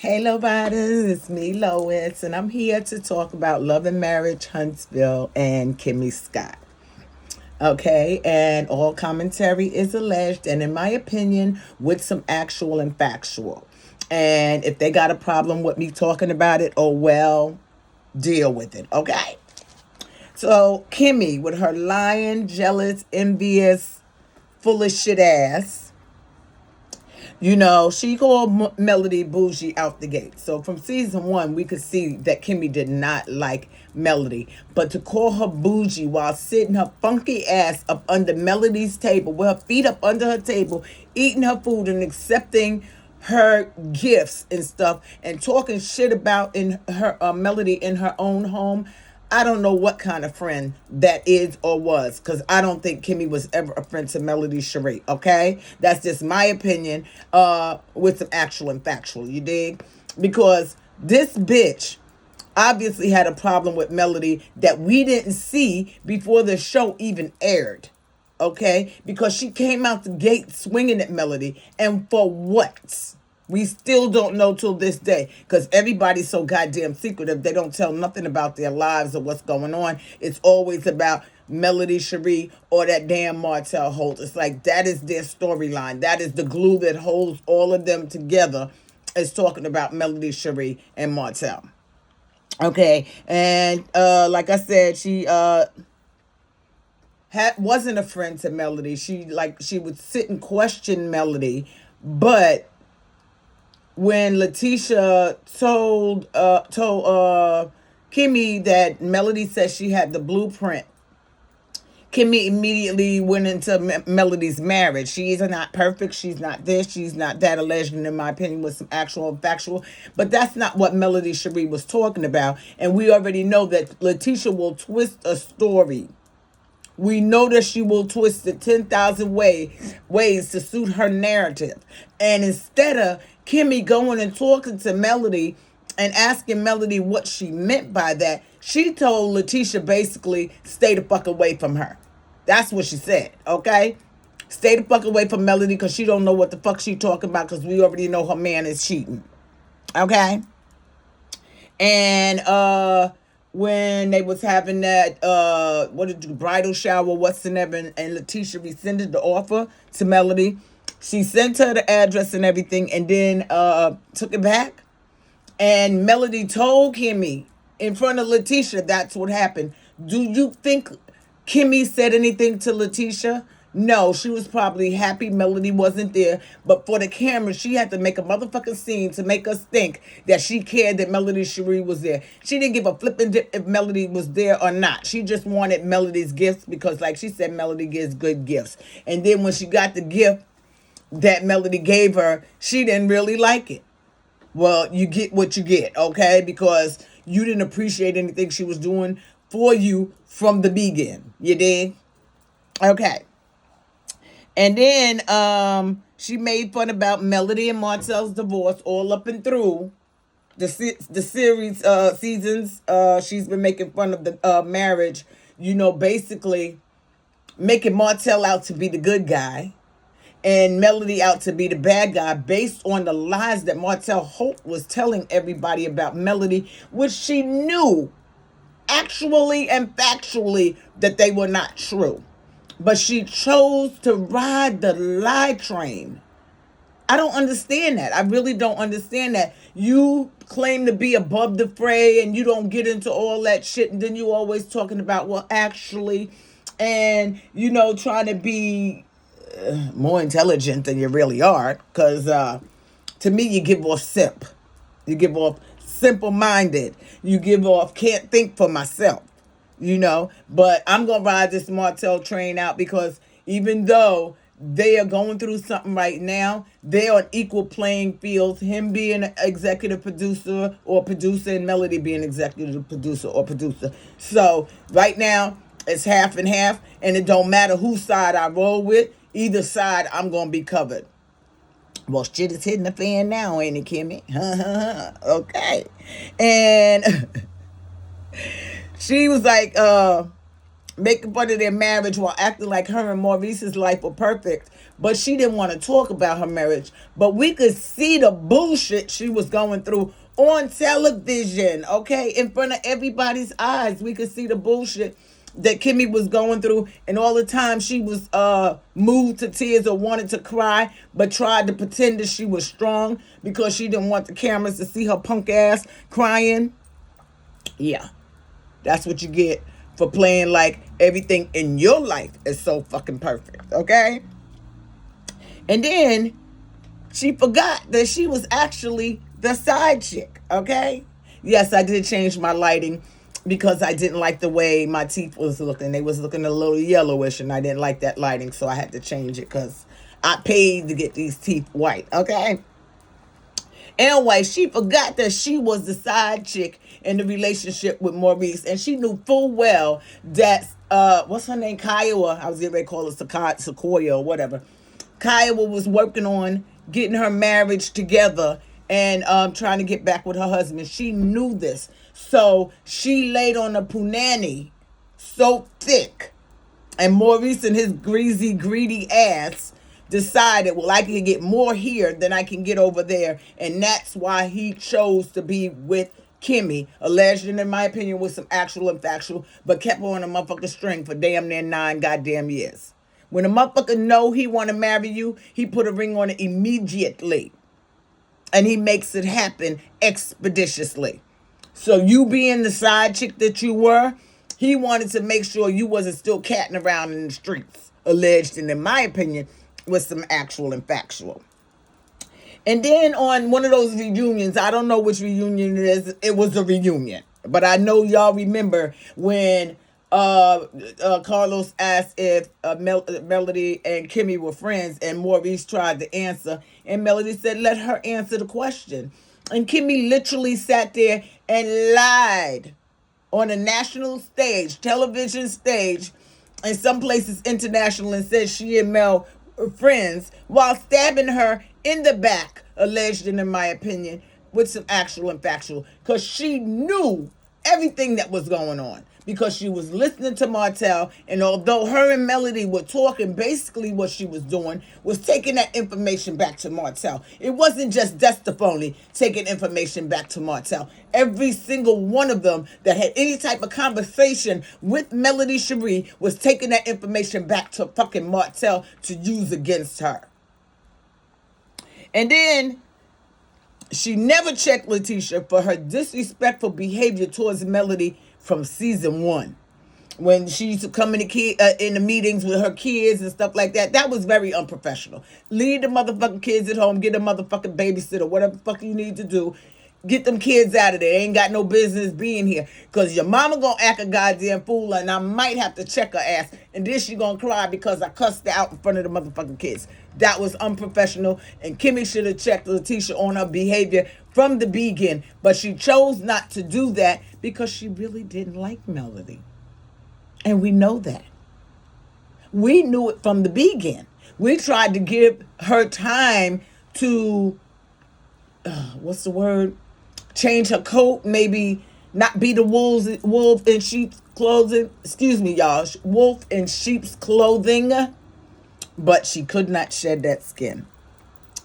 Hey, Lovatas, it's me, Lois, and I'm here to talk about Love and Marriage, Huntsville, and Kimmi Scott. Okay, and all commentary is alleged, and in my opinion, with some actual and factual. And if they got a problem with me talking about it, oh well, deal with it, okay? So, Kimmi, with her lying, jealous, envious, full of shit ass, she called Melody bougie out the gate. So from season one, we could see that Kimmi did not like Melody. But to call her bougie while sitting her funky ass up under Melody's table, with her feet up under her table, eating her food and accepting her gifts and stuff, and talking shit about in her Melody in her own home. I don't know what kind of friend that is or was, because I don't think Kimmi was ever a friend to Melody Shari, okay? That's just my opinion, with some actual and factual, you dig? Because this bitch obviously had a problem with Melody that we didn't see before the show even aired, okay? Because she came out the gate swinging at Melody, and for what? We still don't know till this day, because everybody's so goddamn secretive. They don't tell nothing about their lives or what's going on. It's always about Melody Shari or that damn Martell Holt. It's like that is their storyline. That is the glue that holds all of them together, is talking about Melody Shari and Martell. Okay, and like I said, she wasn't a friend to Melody. She would sit and question Melody, but when Letitia told Kimmi that Melody said she had the blueprint, Kimmi immediately went into Melody's marriage. She is not perfect. She's not this. She's not that. Alleged, in my opinion, with some actual and factual. But that's not what Melody Shari was talking about. And we already know that Letitia will twist a story. We know that she will twist it 10,000 ways to suit her narrative. And instead of Kimmi going and talking to Melody and asking Melody what she meant by that, she told Letitia basically, stay the fuck away from her. That's what she said, okay? Stay the fuck away from Melody, because she don't know what the fuck she talking about, because we already know her man is cheating, okay? And when they was having that bridal shower, whatsoever, and Letitia rescinded the offer to Melody. She sent her the address and everything, and then took it back. And Melody told Kimmi in front of Letitia that's what happened. Do you think Kimmi said anything to Letitia? No, she was probably happy Melody wasn't there. But for the camera, she had to make a motherfucking scene to make us think that she cared that Melody Shari was there. She didn't give a flipping dip if Melody was there or not. She just wanted Melody's gifts because, like she said, Melody gives good gifts. And then when she got the gift that Melody gave her, she didn't really like it. Well, you get what you get, okay? Because you didn't appreciate anything she was doing for you from the beginning. You dig? Okay. And then she made fun about Melody and Martell's divorce all up and through the series seasons. She's been making fun of the marriage, basically making Martell out to be the good guy and Melody out to be the bad guy, based on the lies that Martell Holt was telling everybody about Melody, which she knew actually and factually that they were not true. But she chose to ride the lie train. I don't understand that. I really don't understand that. You claim to be above the fray and you don't get into all that shit, and then you always talking about, well, actually, and, trying to be more intelligent than you really are. Because to me, you give off simp. You give off simple-minded. You give off can't think for myself. But I'm going to ride this Martell train out, because even though they are going through something right now, they're on equal playing fields. Him being an executive producer or producer, and Melody being executive producer or producer. So right now, it's half and half, and it don't matter whose side I roll with. Either side, I'm going to be covered. Well, shit is hitting the fan now, ain't it, Kimmi? Okay. And she was like, making fun of their marriage while acting like her and Maurice's life were perfect. But she didn't want to talk about her marriage. But we could see the bullshit she was going through on television, okay? In front of everybody's eyes. We could see the bullshit that Kimmi was going through, and all the time she was moved to tears or wanted to cry, but tried to pretend that she was strong because she didn't want the cameras to see her punk ass crying. Yeah, that's what you get for playing like everything in your life is so fucking perfect, okay? And then she forgot that she was actually the side chick, okay? Yes, I did change my lighting because I didn't like the way my teeth was looking. They was looking a little yellowish, and I didn't like that lighting, so I had to change it because I paid to get these teeth white, okay? Anyway, she forgot that she was the side chick in the relationship with Maurice, and she knew full well that what's her name, Kiowa. I was getting ready to call her Sequoia or whatever. Kiowa was working on getting her marriage together and trying to get back with her husband. She knew this, so she laid on a punani so thick, and Maurice and his greasy, greedy ass decided, well, I can get more here than I can get over there. And that's why he chose to be with Kimmi, alleged, in my opinion, with some actual and factual, but kept her on a motherfucking string for damn near 9 goddamn years. When a motherfucker know he want to marry you, he put a ring on it immediately. And he makes it happen expeditiously. So you being the side chick that you were, he wanted to make sure you wasn't still catting around in the streets, alleged, and in my opinion, was some actual and factual. And then on one of those reunions, I don't know which reunion it is, it was a reunion. But I know y'all remember when Carlos asked if Melody and Kimmi were friends, and Maurice tried to answer, and Melody said, let her answer the question. And Kimmi literally sat there and lied on a national stage, television stage, in some places international, and said she and Mel were friends, while stabbing her in the back, alleged, and in my opinion, with some actual and factual, because she knew everything that was going on, because she was listening to Martell, and although her and Melody were talking, basically what she was doing was taking that information back to Martell. It wasn't just Destafoni taking information back to Martell. Every single one of them that had any type of conversation with Melody Shari was taking that information back to fucking Martell to use against her. And then she never checked Letitia for her disrespectful behavior towards Melody from season 1. When she used to come in the meetings with her kids and stuff like that, that was very unprofessional. Leave the motherfucking kids at home, get a motherfucking babysitter, whatever the fuck you need to do. Get them kids out of there. They ain't got no business being here. Because your mama gonna act a goddamn fool, and I might have to check her ass. And then she gonna cry because I cussed her out in front of the motherfucking kids. That was unprofessional. And Kimmi should have checked Letitia on her behavior from the beginning. But she chose not to do that because she really didn't like Melody. And we know that. We knew it from the beginning. We tried to give her time to, what's the word? Change her coat, maybe not be the wolf in sheep's clothing. Excuse me, y'all. Wolf in sheep's clothing. But she could not shed that skin.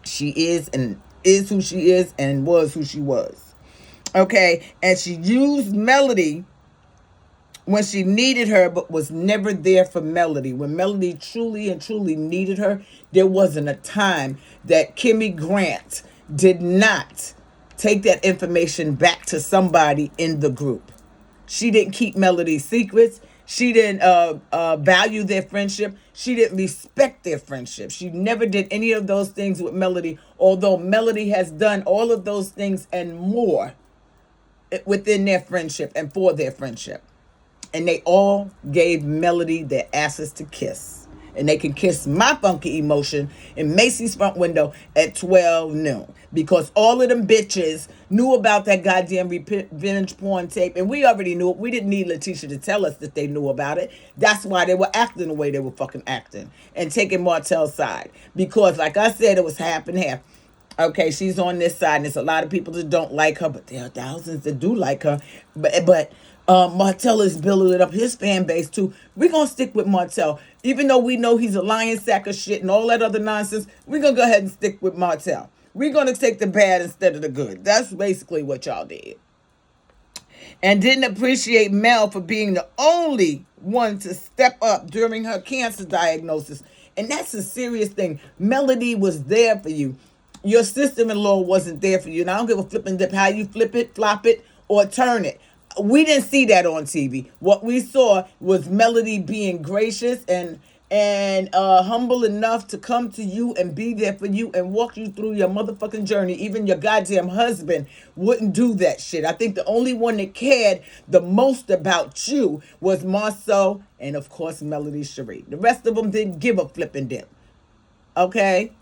She is who she is and was who she was. Okay? And she used Melody when she needed her, but was never there for Melody. When Melody truly and truly needed her, there wasn't a time that Kimmi Grant did not take that information back to somebody in the group. She didn't keep Melody's secrets. She didn't value their friendship. She didn't respect their friendship. She never did any of those things with Melody, although Melody has done all of those things and more within their friendship and for their friendship. And they all gave Melody their asses to kiss. And they can kiss my funky emotion in Macy's front window at 12 noon. Because all of them bitches knew about that goddamn revenge porn tape. And we already knew it. We didn't need Letitia to tell us that they knew about it. That's why they were acting the way they were fucking acting. And taking Martell's side. Because, like I said, it was half and half. Okay, she's on this side, and there's a lot of people that don't like her, but there are thousands that do like her. But Martell is building up his fan base too. We're gonna stick with Martell, even though we know he's a lying sack of shit and all that other nonsense. We're gonna go ahead and stick with Martell. We're gonna take the bad instead of the good. That's basically what y'all did. And didn't appreciate Mel for being the only one to step up during her cancer diagnosis. And that's a serious thing. Melody was there for you. Your sister-in-law wasn't there for you. And I don't give a flipping dip how you flip it, flop it, or turn it. We didn't see that on TV. What we saw was Melody being gracious and humble enough to come to you and be there for you and walk you through your motherfucking journey. Even your goddamn husband wouldn't do that shit. I think the only one that cared the most about you was Marceau and, of course, Melody Shari. The rest of them didn't give a flipping dip. Okay?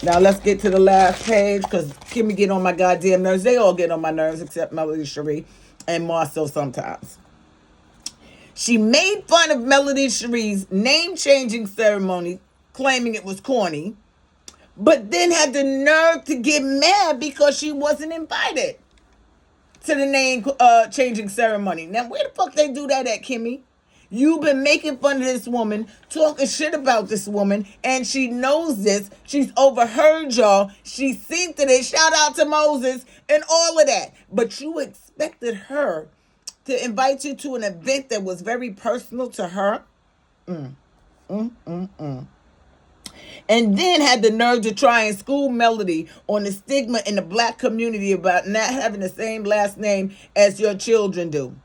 Now let's get to the last page because Kimmi get on my goddamn nerves. They all get on my nerves except Melody Shari and Marceau sometimes. She made fun of Melody Shari's name-changing ceremony, claiming it was corny, but then had the nerve to get mad because she wasn't invited to the name-changing ceremony. Now, where the fuck they do that at, Kimmi? You've been making fun of this woman, talking shit about this woman, and she knows this. She's overheard y'all. She's seen it. Shout out to Moses and all of that. But you expected her to invite you to an event that was very personal to her. And then had the nerve to try and school Melody on the stigma in the black community about not having the same last name as your children do.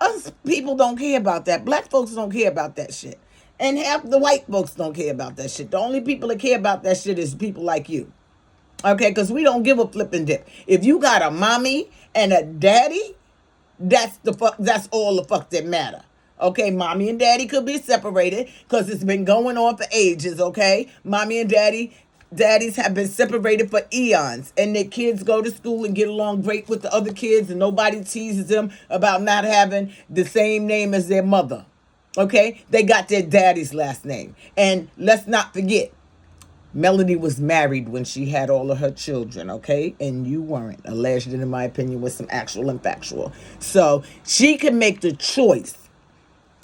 Us people don't care about that. Black folks don't care about that shit. And half the white folks don't care about that shit. The only people that care about that shit is people like you. Okay, because we don't give a flipping dip. If you got a mommy and a daddy, that's all the fuck that matter. Okay, mommy and daddy could be separated because it's been going on for ages, okay? Mommy and daddies have been separated for eons, and their kids go to school and get along great with the other kids, and nobody teases them about not having the same name as their mother. Okay? They got their daddy's last name. And let's not forget, Melody was married when she had all of her children, okay? And you weren't. Alleged, in my opinion, with some actual and factual. So she can make the choice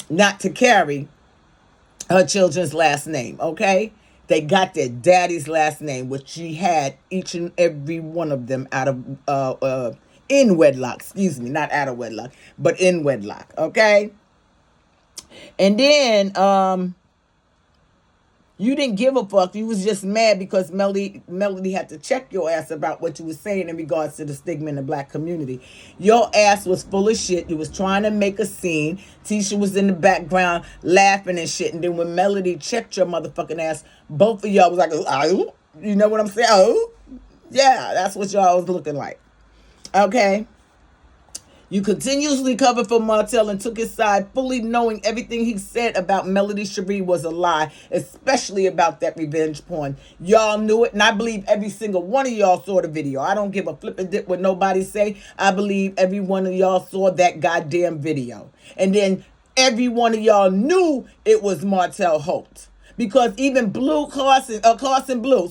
not to carry her children's last name, okay? They got their daddy's last name, which she had each and every one of them out of in wedlock. Excuse me, not out of wedlock, but in wedlock, okay? And then you didn't give a fuck. You was just mad because Melody had to check your ass about what you was saying in regards to the stigma in the black community. Your ass was full of shit. You was trying to make a scene. Tisha was in the background laughing and shit. And then when Melody checked your motherfucking ass, both of y'all was like, oh, you know what I'm saying? Oh, yeah, that's what y'all was looking like. Okay? You continuously covered for Martell and took his side, fully knowing everything he said about Melody Shari was a lie, especially about that revenge porn. Y'all knew it, and I believe every single one of y'all saw the video. I don't give a flipping dip what nobody say. I believe every one of y'all saw that goddamn video. And then every one of y'all knew it was Martell Holt. Because even Carson Blue,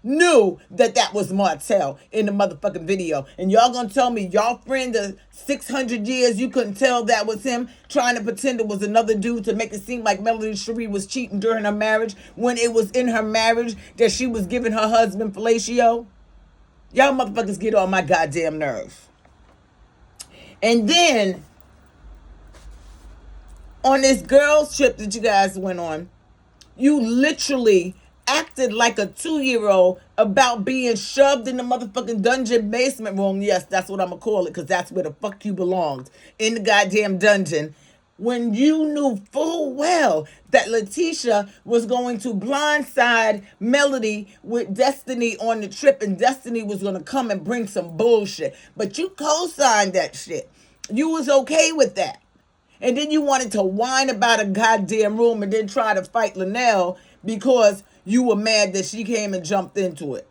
knew that was Martell in the motherfucking video. And y'all gonna tell me y'all friend of 600 years, you couldn't tell that was him trying to pretend it was another dude to make it seem like Melody Shari was cheating during her marriage when it was in her marriage that she was giving her husband fellatio? Y'all motherfuckers get on my goddamn nerves. And then on this girls trip that you guys went on, you literally acted like a 2-year-old about being shoved in the motherfucking dungeon basement room. Yes, that's what I'm gonna call it, because that's where the fuck you belonged, in the goddamn dungeon, when you knew full well that Letitia was going to blindside Melody with Destiny on the trip, and Destiny was gonna come and bring some bullshit. But you co-signed that shit. You was okay with that. And then you wanted to whine about a goddamn room and then try to fight Linnell because you were mad that she came and jumped into it.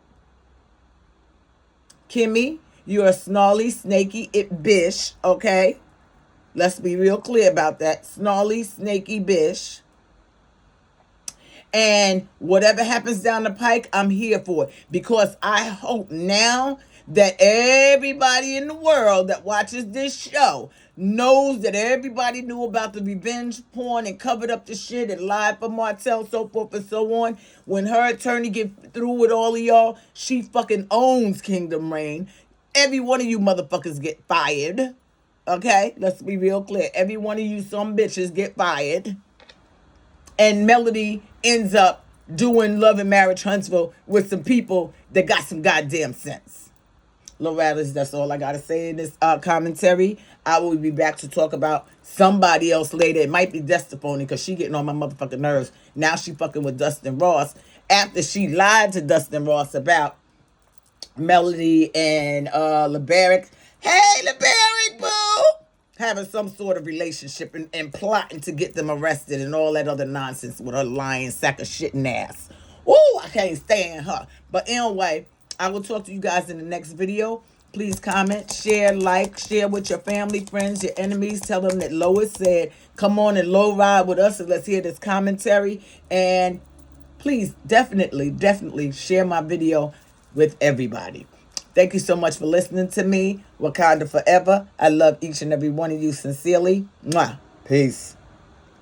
Kimmi, you're a snarly, snaky bitch, okay? Let's be real clear about that. Snarly, snaky bitch. And whatever happens down the pike, I'm here for it. Because I hope now that everybody in the world that watches this show knows that everybody knew about the revenge porn and covered up the shit and lied for Martell, so forth and so on. When her attorney get through with all of y'all, she fucking owns Kingdom Reign. Every one of you motherfuckers get fired. Okay? Let's be real clear. Every one of you some bitches get fired. And Melody ends up doing Love and Marriage Huntsville with some people that got some goddamn sense. Loralis, that's all I got to say in this commentary. I will be back to talk about somebody else later. It might be Destafoni because she getting on my motherfucking nerves. Now she fucking with Dustin Ross after she lied to Dustin Ross about Melody and LeBaric. Hey, LeBaric, boo! Having some sort of relationship and plotting to get them arrested and all that other nonsense with her lying sack of shit and ass. Ooh, I can't stand her. But anyway, I will talk to you guys in the next video. Please comment, share, like, share with your family, friends, your enemies. Tell them that Lois said, come on and low ride with us and let's hear this commentary. And please, definitely share my video with everybody. Thank you so much for listening to me. Wakanda forever. I love each and every one of you sincerely. Mwah. Peace.